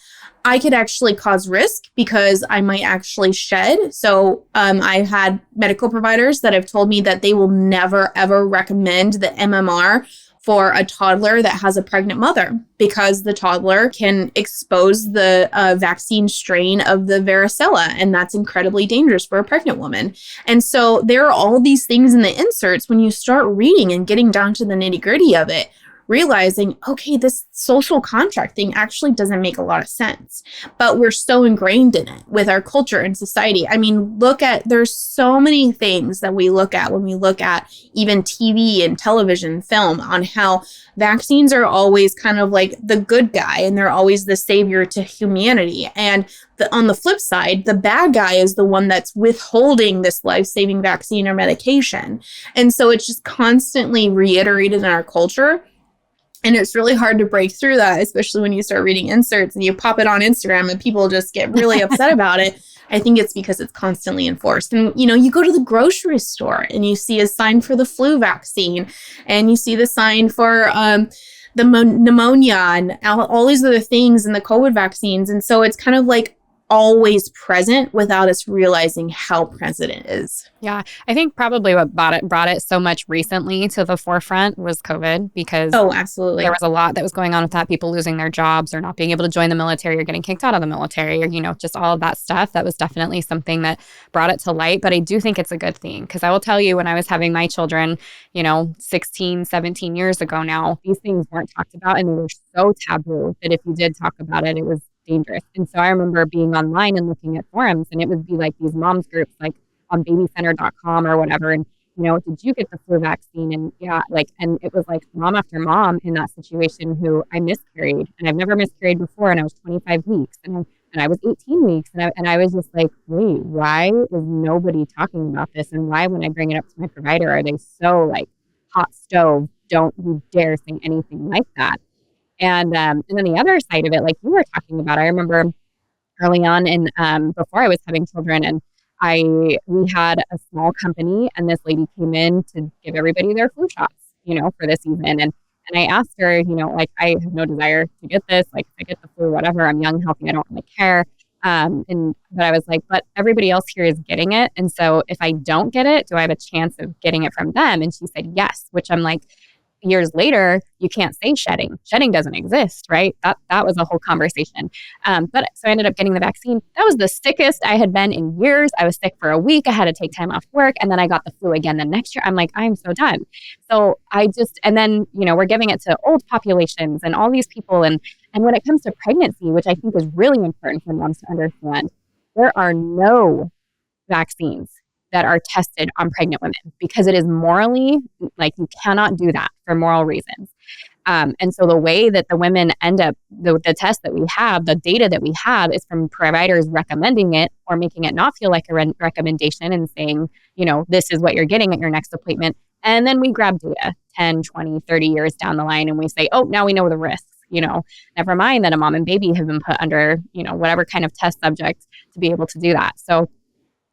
I could actually cause risk because I might actually shed. So I've had medical providers that have told me that they will never, ever recommend the MMR for a toddler that has a pregnant mother, because the toddler can expose the vaccine strain of the varicella, and that's incredibly dangerous for a pregnant woman. And so there are all these things in the inserts when you start reading and getting down to the nitty-gritty of it, realizing, okay, this social contract thing actually doesn't make a lot of sense, but we're so ingrained in it with our culture and society. I mean, there's so many things that we look at when we look at even TV and television, film, on how vaccines are always kind of like the good guy and they're always the savior to humanity. And on the flip side, the bad guy is the one that's withholding this life-saving vaccine or medication. And so it's just constantly reiterated in our culture. And it's really hard to break through that, especially when you start reading inserts and you pop it on Instagram and people just get really upset about it. I think it's because it's constantly enforced. And, you go to the grocery store and you see a sign for the flu vaccine and you see the sign for the pneumonia and all these other things and the COVID vaccines. And so it's kind of like always present without us realizing how present it is. Yeah, I think probably what brought it so much recently to the forefront was COVID, because absolutely, there was a lot that was going on with that, people losing their jobs or not being able to join the military or getting kicked out of the military, or, just all of that stuff. That was definitely something that brought it to light. But I do think it's a good thing, because I will tell you, when I was having my children, 16, 17 years ago now, these things weren't talked about, and they were so taboo that if you did talk about it, it was dangerous. And so I remember being online and looking at forums, and it would be like these moms groups like on babycenter.com or whatever. And, did you get the flu vaccine? And and it was like mom after mom in that situation who I miscarried, and I've never miscarried before. And I was 25 weeks and I was 18 weeks. And I was just like, wait, why is nobody talking about this? And why, when I bring it up to my provider, are they so like hot stove? Don't you dare say anything like that. And then the other side of it, like you were talking about, I remember early on and before I was having children, and we had a small company, and this lady came in to give everybody their flu shots, for the season. And I asked her, I have no desire to get this. Like, if I get the flu, whatever, I'm young, healthy, I don't really care. But I was like, but everybody else here is getting it. And so if I don't get it, do I have a chance of getting it from them? And she said, yes, which I'm like, years later, you can't say shedding. Shedding doesn't exist, right? That was a whole conversation. But so I ended up getting the vaccine. That was the sickest I had been in years. I was sick for a week. I had to take time off work. And then I got the flu again the next year. I'm like, I'm so done. So and then, we're giving it to old populations and all these people. And when it comes to pregnancy, which I think is really important for moms to understand, there are no vaccines that are tested on pregnant women, because it is morally, like, you cannot do that for moral reasons. And so the way that the women end up, the test that we have, the data that we have is from providers recommending it or making it not feel like a recommendation and saying, this is what you're getting at your next appointment. And then we grab data 10, 20, 30 years down the line and we say, oh, now we know the risks. Never mind that a mom and baby have been put under, whatever kind of test subject to be able to do that. So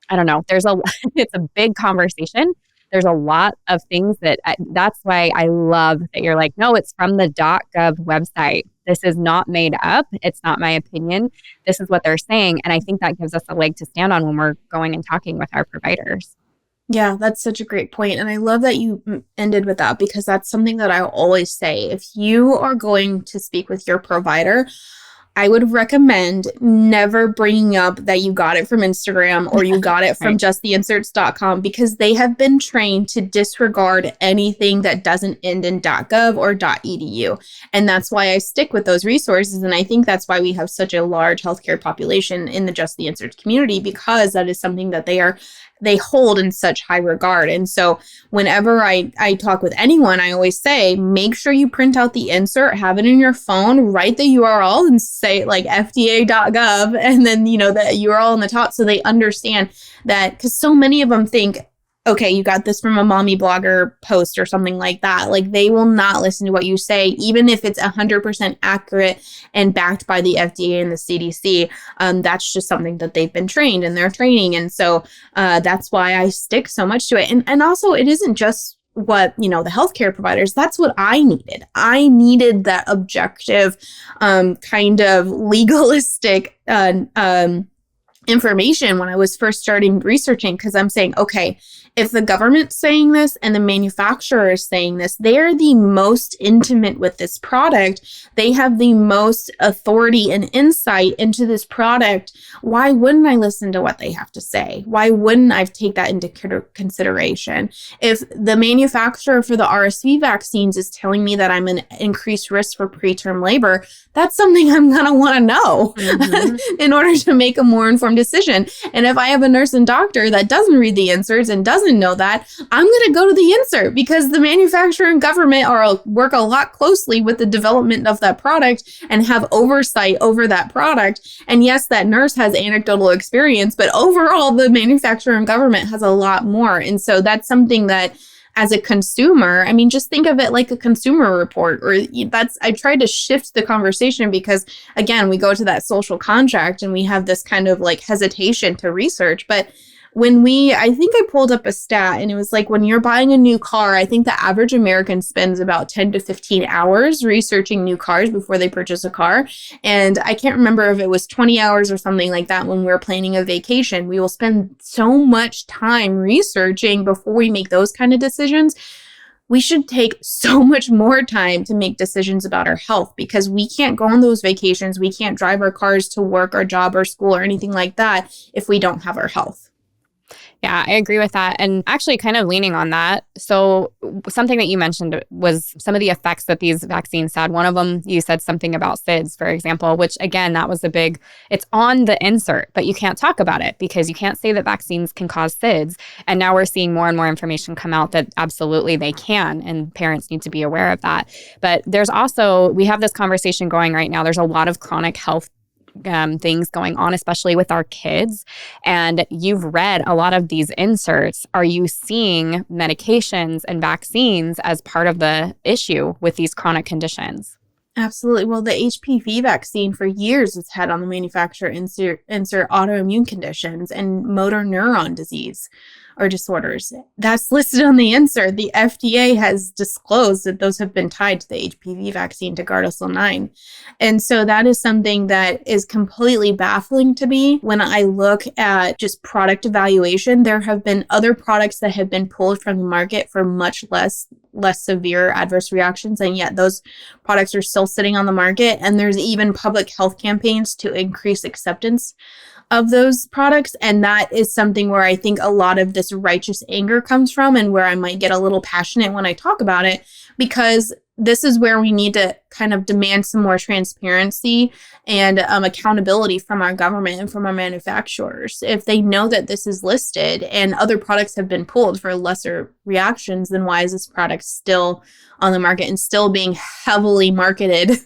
I don't know. It's a big conversation. There's a lot of things that's why I love that you're like, no, it's from the .gov website. This is not made up. It's not my opinion. This is what they're saying. And I think that gives us a leg to stand on when we're going and talking with our providers. Yeah, that's such a great point. And I love that you ended with that because that's something that I always say. If you are going to speak with your provider, I would recommend never bringing up that you got it from Instagram or you got it from right. justtheinsert.com because they have been trained to disregard anything that doesn't end in .gov or .edu. And that's why I stick with those resources. And I think that's why we have such a large healthcare population in the Just the Insert community because that is something that they hold in such high regard. And so whenever I talk with anyone, I always say, make sure you print out the insert, have it in your phone, write the URL and say like FDA.gov and then, the URL on the top so they understand that because so many of them think, okay, you got this from a mommy blogger post or something like that. Like they will not listen to what you say, even if it's 100% accurate and backed by the FDA and the CDC. That's just something that they've been trained in their training. And so that's why I stick so much to it. And also it isn't just what, the healthcare providers, that's what I needed. I needed that objective kind of legalistic information when I was first starting researching because I'm saying, okay, if the government's saying this and the manufacturer is saying this, they're the most intimate with this product. They have the most authority and insight into this product. Why wouldn't I listen to what they have to say? Why wouldn't I take that into consideration? If the manufacturer for the RSV vaccines is telling me that I'm an increased risk for preterm labor, that's something I'm going to want to know in order to make a more informed decision. And if I have a nurse and doctor that doesn't read the inserts and doesn't know that, I'm going to go to the insert because the manufacturer and government work a lot closely with the development of that product and have oversight over that product. And yes, that nurse has anecdotal experience, but overall, the manufacturer and government has a lot more. And so that's something that as a consumer, I mean, just think of it like a consumer report I tried to shift the conversation because again, we go to that social contract and we have this kind of like hesitation to research, but I think I pulled up a stat and it was like when you're buying a new car, I think the average American spends about 10 to 15 hours researching new cars before they purchase a car. And I can't remember if it was 20 hours or something like that when we're planning a vacation. We will spend so much time researching before we make those kind of decisions. We should take so much more time to make decisions about our health because we can't go on those vacations. We can't drive our cars to work or job or school or anything like that if we don't have our health. Yeah, I agree with that. And actually kind of leaning on that. So something that you mentioned was some of the effects that these vaccines had. One of them, you said something about SIDS, for example, which again, that was it's on the insert, but you can't talk about it because you can't say that vaccines can cause SIDS. And now we're seeing more and more information come out that absolutely they can, and parents need to be aware of that. But we have this conversation going right now. There's a lot of chronic health things going on, especially with our kids. And you've read a lot of these inserts. Are you seeing medications and vaccines as part of the issue with these chronic conditions? Absolutely. Well, the HPV vaccine for years has had on the manufacturer insert autoimmune conditions and motor neuron disease or disorders. That's listed on the insert. The FDA has disclosed that those have been tied to the HPV vaccine to Gardasil 9. And so that is something that is completely baffling to me. When I look at just product evaluation, there have been other products that have been pulled from the market for much less severe adverse reactions, and yet those products are still sitting on the market. And there's even public health campaigns to increase acceptance of those products. And that is something where I think a lot of this righteous anger comes from, and where I might get a little passionate when I talk about it, because this is where we need to kind of demand some more transparency and accountability from our government and from our manufacturers. If they know that this is listed and other products have been pulled for lesser reactions, then why is this product still on the market and still being heavily marketed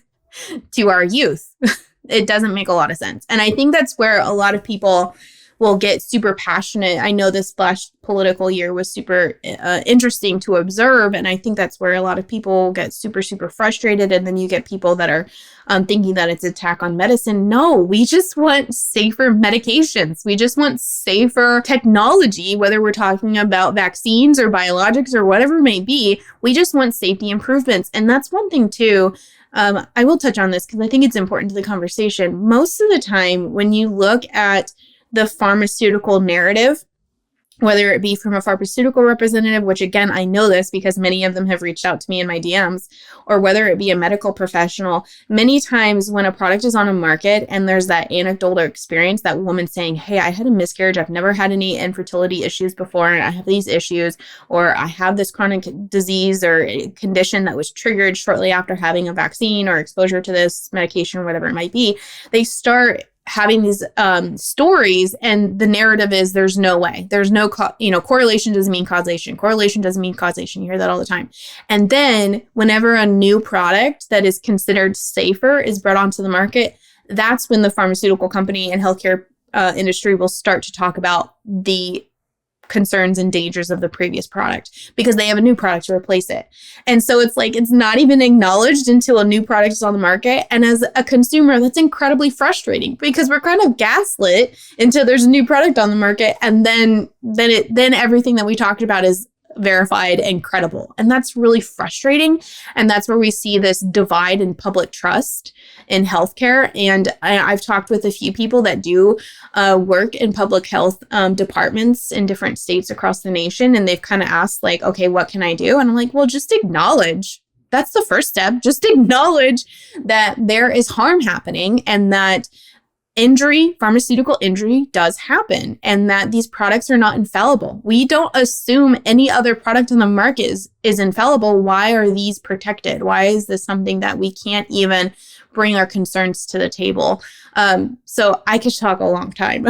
to our youth? It doesn't make a lot of sense. And I think that's where a lot of people will get super passionate. I know this last political year was super interesting to observe. And I think that's where a lot of people get super, super frustrated. And then you get people that are thinking that it's an attack on medicine. No, we just want safer medications. We just want safer technology, whether we're talking about vaccines or biologics or whatever it may be. We just want safety improvements. And that's one thing too. I will touch on this because I think it's important to the conversation. Most of the time, when you look at the pharmaceutical narrative, whether it be from a pharmaceutical representative, which again, I know this because many of them have reached out to me in my DMs, or whether it be a medical professional, many times when a product is on a market and there's that anecdotal experience, that woman saying, hey, I had a miscarriage, I've never had any infertility issues before, and I have these issues, or I have this chronic disease or condition that was triggered shortly after having a vaccine or exposure to this medication, or whatever it might be, they start having these stories, and the narrative is there's no way, there's no correlation doesn't mean causation, correlation doesn't mean causation. You hear that all the time. And then whenever a new product that is considered safer is brought onto the market, that's when the pharmaceutical company and healthcare industry will start to talk about the concerns and dangers of the previous product, because they have a new product to replace it. And so it's like, it's not even acknowledged until a new product is on the market. And as a consumer, that's incredibly frustrating, because we're kind of gaslit until there's a new product on the market. And then everything that we talked about is verified and credible. And that's really frustrating. And that's where we see this divide in public trust in healthcare. And I've talked with a few people that do work in public health departments in different states across the nation. And they've kind of asked like, okay, what can I do? And I'm like, well, just acknowledge. That's the first step. Just acknowledge that there is harm happening, and that pharmaceutical injury does happen, and that these products are not infallible. We don't assume any other product on the market is infallible. Why are these protected? Why is this something that we can't even bring our concerns to the table? So I could talk a long time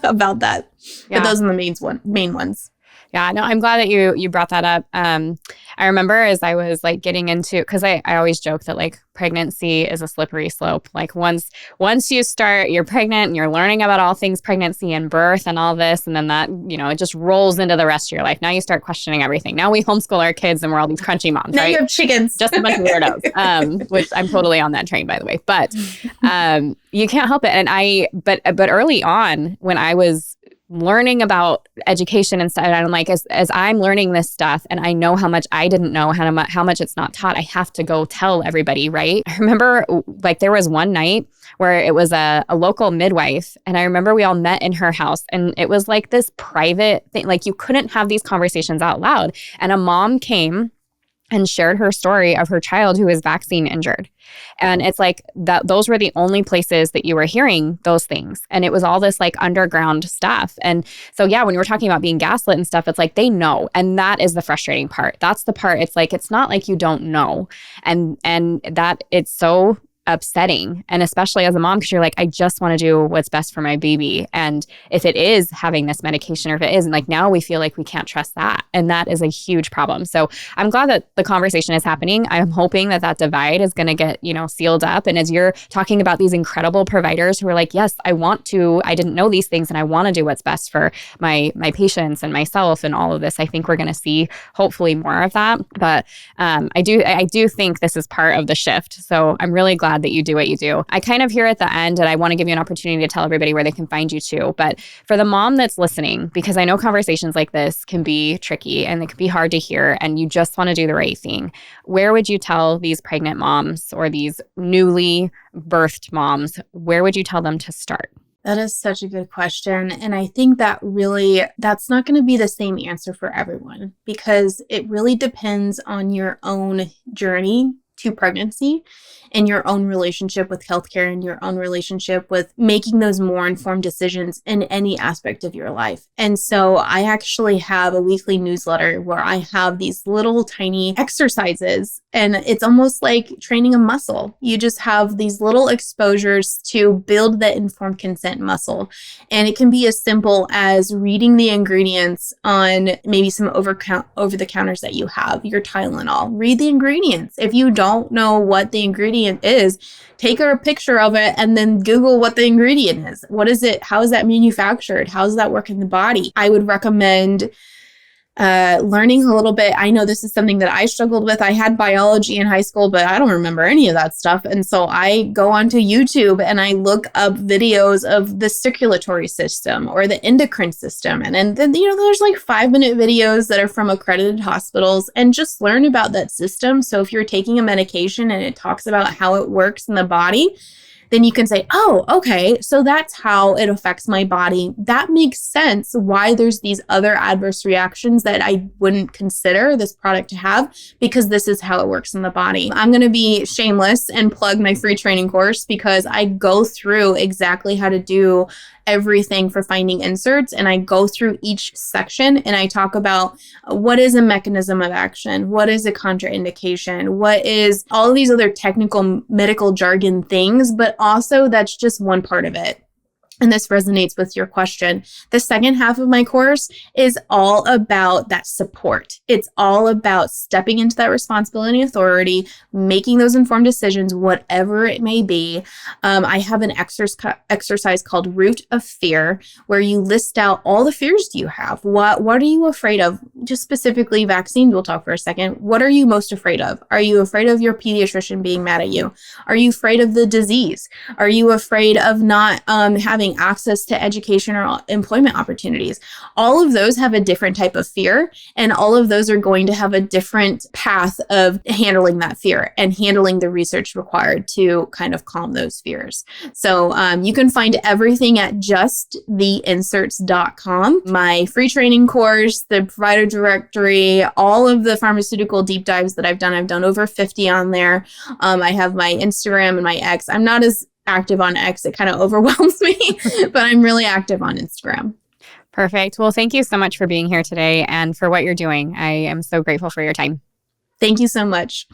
about that. Yeah. But those are the main ones. Yeah, no, I'm glad that you brought that up. I remember as I was like getting into, because I always joke that like pregnancy is a slippery slope. Like once you're pregnant and you're learning about all things pregnancy and birth and all this, and then that, it just rolls into the rest of your life. Now you start questioning everything. Now we homeschool our kids and we're all these crunchy moms, now right? You have chickens. Just a bunch of weirdos, which I'm totally on that train, by the way. But you can't help it. And but early on when I was learning about education and stuff, and I'm like, as I'm learning this stuff and I know how much I didn't know, how much it's not taught, I have to go tell everybody, right? I remember like there was one night where it was a local midwife, and I remember we all met in her house, and it was like this private thing, like you couldn't have these conversations out loud. And a mom came and shared her story of her child who was vaccine injured. And it's like that those were the only places that you were hearing those things. And it was all this like underground stuff. And so, yeah, when you were talking about being gaslit and stuff, it's like they know. And that is the frustrating part. That's the part. It's like, it's not like you don't know. And that it's so upsetting. And especially as a mom, because you're like, I just want to do what's best for my baby. And if it is having this medication, or if it isn't, like now we feel like we can't trust that. And that is a huge problem. So I'm glad that the conversation is happening. I'm hoping that divide is going to get, sealed up. And as you're talking about these incredible providers who are like, yes, I didn't know these things, and I want to do what's best for my patients and myself and all of this. I think we're going to see hopefully more of that. But I do think this is part of the shift. So I'm really glad that you do what you do. I kind of here at the end, and I want to give you an opportunity to tell everybody where they can find you too. But for the mom that's listening, because I know conversations like this can be tricky and it can be hard to hear, and you just want to do the right thing, where would you tell these pregnant moms or these newly birthed moms, where would you tell them to start? That is such a good question. And I think that really, that's not going to be the same answer for everyone, because it really depends on your own journey to pregnancy and your own relationship with healthcare and your own relationship with making those more informed decisions in any aspect of your life. And so I actually have a weekly newsletter where I have these little tiny exercises, and it's almost like training a muscle. You just have these little exposures to build the informed consent muscle. And it can be as simple as reading the ingredients on maybe some over the counters that you have, your Tylenol. Read the ingredients. If you don't know what the ingredient is, take a picture of it and then Google what the ingredient is. What is it? How is that manufactured? How does that work in the body? I would recommend learning a little bit. I know this is something that I struggled with. I had biology in high school, but I don't remember any of that stuff. And so I go onto YouTube and I look up videos of the circulatory system or the endocrine system. And then, there's like 5-minute videos that are from accredited hospitals, and just learn about that system. So if you're taking a medication and it talks about how it works in the body, then you can say, oh, okay, so that's how it affects my body. That makes sense why there's these other adverse reactions that I wouldn't consider this product to have, because this is how it works in the body. I'm going to be shameless and plug my free training course, because I go through exactly how to do everything for finding inserts. And I go through each section and I talk about what is a mechanism of action, what is a contraindication, what is all of these other technical medical jargon things, but also that's just one part of it. And this resonates with your question. The second half of my course is all about that support. It's all about stepping into that responsibility and authority, making those informed decisions, whatever it may be. I have an exercise called Root of Fear, where you list out all the fears you have. What are you afraid of? Just specifically vaccines, we'll talk for a second. What are you most afraid of? Are you afraid of your pediatrician being mad at you? Are you afraid of the disease? Are you afraid of not having access to education or employment opportunities? All of those have a different type of fear, and all of those are going to have a different path of handling that fear and handling the research required to kind of calm those fears. So you can find everything at justtheinserts.com. My free training course, the provider directory, all of the pharmaceutical deep dives that I've done over 50 on there. I have my Instagram and my X. I'm not as active on X. It kind of overwhelms me, but I'm really active on Instagram. Perfect. Well, thank you so much for being here today and for what you're doing. I am so grateful for your time. Thank you so much.